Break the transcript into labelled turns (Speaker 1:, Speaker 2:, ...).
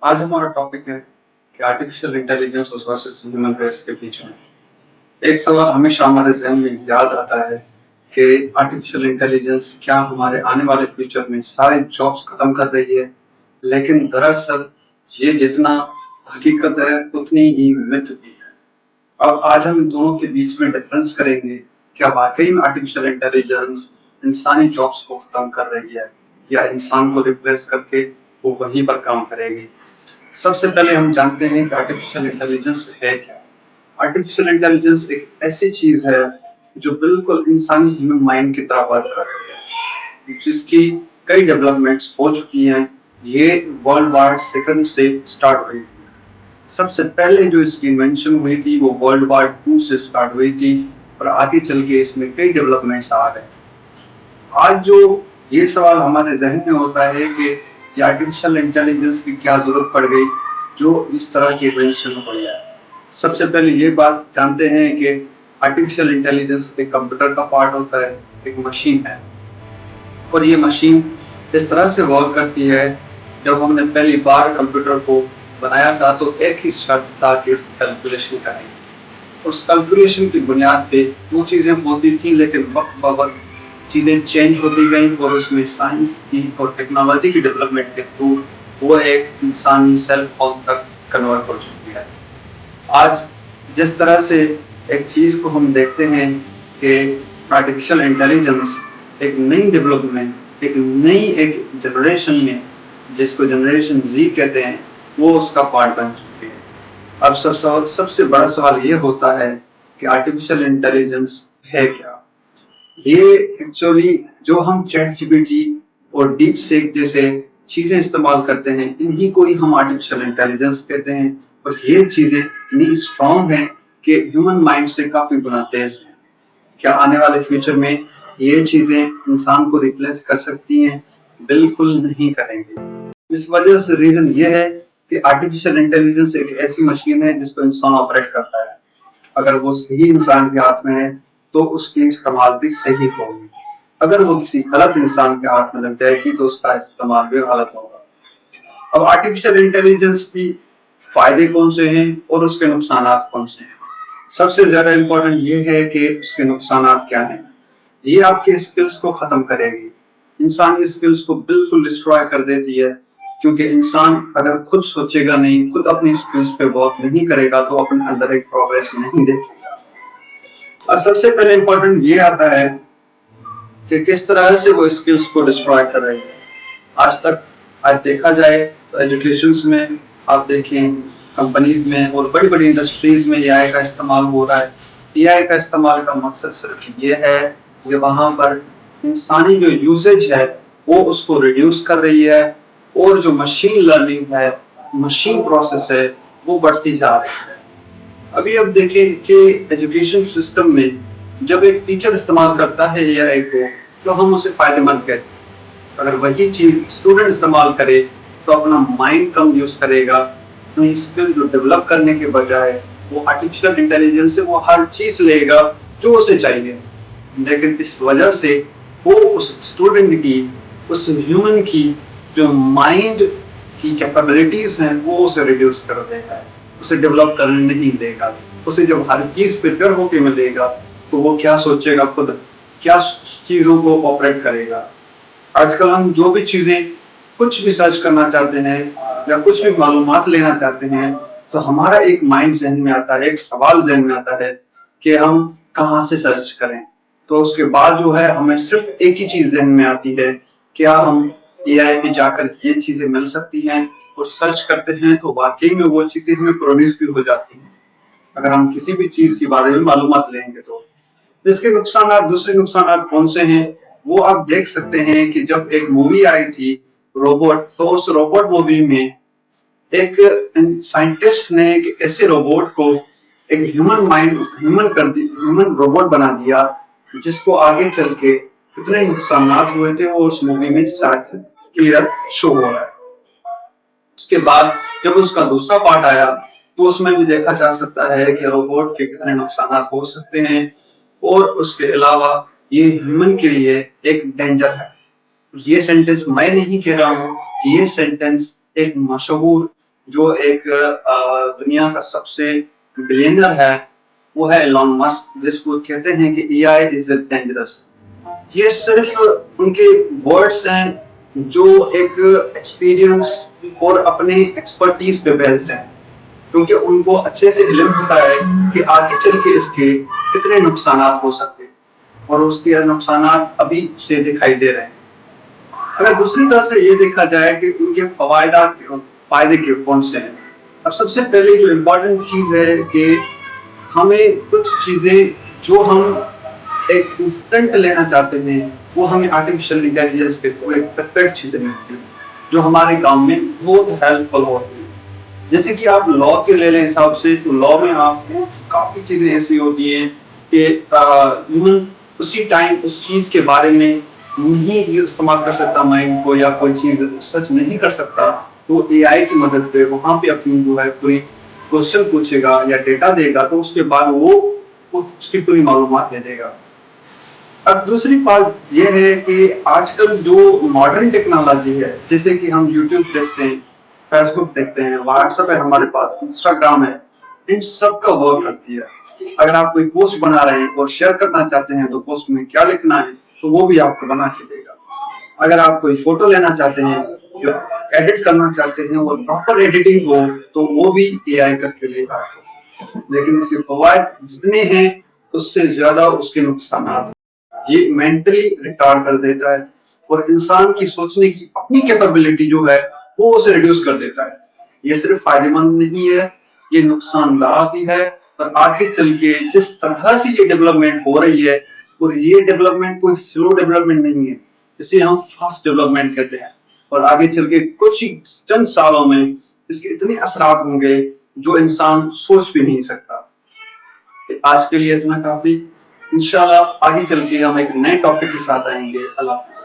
Speaker 1: आज हमारा टॉपिक है कि artificial intelligence versus human race के बीच में एक सवाल हमेशा हमारे जहन में याद आता है कि आर्टिफिशियल इंटेलिजेंस क्या हमारे आने वाले फ्यूचर में सारे जॉब्स खत्म कर रही है। लेकिन दरअसल ये जितना हकीकत है उतनी ही मिथ भी है। अब आज हम इन दोनों के बीच में डिफरेंस करेंगे। क्या वाकई में आर्टिफिशियल इंटेलिजेंस इंसानी जॉब्स को खत्म कर रही है या इंसान को रिप्लेस करके वो वहीं पर काम करेगी। सबसे पहले हम जानते हैं कि आर्टिफिशियल इंटेलिजेंस है क्या। आर्टिफिशियल इंटेलिजेंस एक ऐसी चीज है जो बिल्कुल इंसानी ह्यूमन माइंड की तरह वर्क कर रही है, जिसकी कई डेवलपमेंट्स हो चुकी हैं। ये वर्ल्ड वार सेकंड से स्टार्ट हुई थी। सबसे पहले जो इसकी इन्वेंशन हुई थी वो वर्ल्ड वार 2 से स्टार्ट हुई थी और आगे चल के इसमें कई डेवलपमेंट्स आ गए। आज जो ये सवाल हमारे जहन में होता है कि आर्टिफिशियल इंटेलिजेंस की क्या जरूरत पड़ गई जो इस तरह की इन्वेंशन हो गया है। सबसे पहले ये बात जानते हैं कि आर्टिफिशियल इंटेलिजेंस एक कंप्यूटर का पार्ट होता है, एक मशीन है। और ये मशीन इस तरह से वर्क करती है, जब हमने पहली बार कंप्यूटर को बनाया था तो एक ही शर्त था कि इसकी कैलकुलेशन करेंगे। उस कैलकुलेशन की बुनियाद पे वो चीजें होती थी, लेकिन वक्त ब वक्त चीजें चेंज होती गई और उसमें साइंस की और टेक्नोलॉजी की डेवलपमेंट के थ्रू वो एक इंसानी सेल फोन तक कन्वर्ट हो चुकी है। आज जिस तरह से एक चीज को हम देखते हैं कि आर्टिफिशियल इंटेलिजेंस एक नई डेवलपमेंट, एक जनरेशन में, जिसको जनरेशन जी कहते हैं, वो उसका पार्ट बन चुकी है। अब सबसे बड़ा सवाल ये होता है कि आर्टिफिशियल इंटेलिजेंस है क्या। ये एक्चुअली जो हम चैट जीपीटी और डीप सीक जैसे चीजें इस्तेमाल करते हैं, इन्हीं को ही हम आर्टिफिशियल इंटेलिजेंस कहते हैं। और ये चीजें इतनी स्ट्रांग हैं कि ह्यूमन माइंड से काफी गुना तेज हैं। क्या आने वाले फ्यूचर में ये चीजें इंसान को रिप्लेस कर सकती हैं? बिल्कुल नहीं करेंगे। इस वजह से रीजन ये है कि आर्टिफिशियल इंटेलिजेंस एक ऐसी मशीन है जिसको इंसान ऑपरेट करता है। अगर वो सही इंसान के हाथ में है तो उसकी इस्तेमाल भी सही होगी। अगर वो किसी गलत इंसान के हाथ में लग जाएगी तो उसका इस्तेमाल भी गलत होगा। अब आर्टिफिशियल इंटेलिजेंस की फायदे कौन से हैं और उसके नुकसान कौन से हैं? सबसे ज्यादा इंपॉर्टेंट ये है कि उसके नुकसान क्या हैं। ये आपके स्किल्स को खत्म करेगी। इंसानी स्किल्स को बिल्कुल डिस्ट्रॉय कर देती है, क्योंकि इंसान अगर खुद सोचेगा नहीं, खुद अपनी स्किल्स पे वर्क नहीं करेगा तो अपने अंदर एक प्रोग्रेस नहीं देखेगा। और सबसे पहले इंपॉर्टेंट ये आता है कि किस तरह से वो स्किल्स को डिस्ट्रॉय कर रही है। आज देखा जाए तो एजुकेशन में आप देखें, कंपनीज में और बड़ी बड़ी इंडस्ट्रीज में एआई का इस्तेमाल हो रहा है। एआई का इस्तेमाल का मकसद सिर्फ ये है कि वहां पर इंसानी जो यूसेज है वो उसको रिड्यूस कर रही है, और जो मशीन लर्निंग है, मशीन प्रोसेस है, वो बढ़ती जा रही है। अभी अब देखें कि एजुकेशन सिस्टम में जब एक टीचर इस्तेमाल करता है एआई को तो हम उसे फायदेमंद कहते हैं। अगर वही चीज स्टूडेंट इस्तेमाल करे तो अपना माइंड कम यूज करेगा, अपनी स्किल जो डेवलप करने के बजाय वो आर्टिफिशियल इंटेलिजेंस से वो हर चीज लेगा जो उसे चाहिए। लेकिन इस वजह से वो उस स्टूडेंट की, उस ह्यूमन की जो माइंड की कैपेबिलिटीज हैं वो उसे रिड्यूस कर देगा, उसे डेवलप करने नहीं देगा। उसे जब हर चीज प्रिपेयर होके मिलेगा तो वो क्या सोचेगा, खुद क्या चीजों को ऑपरेट करेगा। आजकल हम जो भी चीजें, कुछ भी सर्च करना चाहते हैं या कुछ भी मालूमात लेना चाहते हैं तो हमारा एक माइंड जहन में आता है, एक सवाल जहन में आता है कि हम कहाँ से सर्च करें। तो उसके बाद जो है हमें सिर्फ एक ही चीज जहन में आती है, क्या हम एआई पे जाकर ये चीजें मिल सकती हैं, और सर्च करते हैं तो वाकई में वो चीजें हमें प्रोड्यूस भी हो जाती हैं अगर हम किसी भी चीज के बारे में मालूमात लेंगे तो। इसके दूसरे नुकसान कौन से हैं वो आप देख सकते हैं कि जब एक मूवी आई थी रोबोट, तो उस रोबोट मूवी में एक साइंटिस्ट ने एक ऐसे रोबोट को एक ह्यूमन रोबोट बना दिया, जिसको आगे चल के कितने नुकसान हुए थे वो उस मूवी में शायद क्लियर शो हो रहा है। उसके बाद जब उसका दूसरा पार्ट आया तो उसमें भी देखा जा सकता है कि रोबोट के कितने नुकसान हो सकते हैं, और उसके अलावा ये ह्यूमन के लिए एक डेंजर है। ये सेंटेंस मैं नहीं कह रहा हूँ, ये सेंटेंस एक मशहूर جو ایک دنیا کا سب سے بلینئر ہے وہ ہے ایلون مسک، جس کو کہتے ہیں کہ اے آئی از ڈینجرس۔ یہ صرف ان کے ورڈس ہیں جو ایک ایکسپیرینس اور اپنے ایکسپرٹیز پہ بیسڈ ہیں، کیونکہ ان کو اچھے سے علم ہوتا ہے کہ آگے چل کے اس کے کتنے نقصانات ہو سکتے ہیں، اور اس کے نقصانات ابھی سے دکھائی دے رہے ہیں۔ اگر دوسری طرف سے یہ دیکھا جائے کہ ان کے فائدے کون سے ہیں، اب سب سے پہلے جو امپورٹنٹ چیز ہے کہ ہمیں کچھ چیزیں جو ہم ایک انسٹنٹ لینا چاہتے ہیں وہ ہمیں آرٹیفیشیل انٹیلیجنس کے تھرو ایک پرفیکٹ چیزیں ملتی ہیں جو ہمارے کام میں بہت ہیلپ فل ہوتی ہیں۔ جیسے کہ آپ لا کے لے لیں حساب سے، تو لا میں آپ کو کافی چیزیں ایسی ہوتی ہیں کہ ایون اسی ٹائم اس چیز کے بارے میں نہیں استعمال کر سکتا مائنڈ کو، یا کوئی چیز سچ نہیں کر سکتا، تو اے آئی کی مدد پہ وہاں پہ اپنی جو ہے کوئی کوشچن پوچھے گا یا ڈیٹا دے گا، تو اس کے بعد وہ اس کی پوری معلومات دے دے گا۔ اب دوسری بات یہ ہے کہ آج کل جو ماڈرن ٹیکنالوجی ہے، جیسے کہ ہم یوٹیوب دیکھتے ہیں، فیس بک دیکھتے ہیں، واٹس ایپ ہے ہمارے پاس، انسٹاگرام ہے، ان سب کا ورک کرتی ہے۔ اگر آپ کوئی پوسٹ بنا رہے ہیں اور شیئر کرنا چاہتے ہیں تو پوسٹ میں کیا لکھنا ہے تو وہ بھی آپ کو بنا کے دے گا۔ اگر آپ کوئی فوٹو لینا چاہتے ہیں، جو ایڈٹ کرنا چاہتے ہیں اور پراپر ایڈیٹنگ ہو، تو وہ بھی اے آئی کر کے دے گا آپ کو۔ لیکن اس کے فوائد جتنے ہیں اس سے زیادہ اس کے نقصانات، یہ مینٹلی ریٹارڈ کر دیتا ہے اور انسان کی سوچنے کی اپنی کیپیبلٹی جو ہے وہ اسے ریڈیوس کر دیتا ہے۔ یہ صرف فائدہ مند نہیں ہے، یہ نقصان دہ بھی ہے، اور آگے چل کے جس طرح سے یہ ڈیولپمنٹ ہو رہی ہے، اور یہ ڈیولپمنٹ کوئی سلو ڈیولپمنٹ نہیں ہے، اسے ہم فاسٹ ڈیولپمنٹ کہتے ہیں، اور آگے چل کے کچھ ہی چند سالوں میں اس کے اتنے اثرات ہوں گے جو انسان سوچ بھی نہیں سکتا۔ آج کے لیے اتنا کافی، انشاءاللہ آگے چل کے ہم ایک نئے ٹاپک کے ساتھ آئیں گے۔ اللہ حافظ۔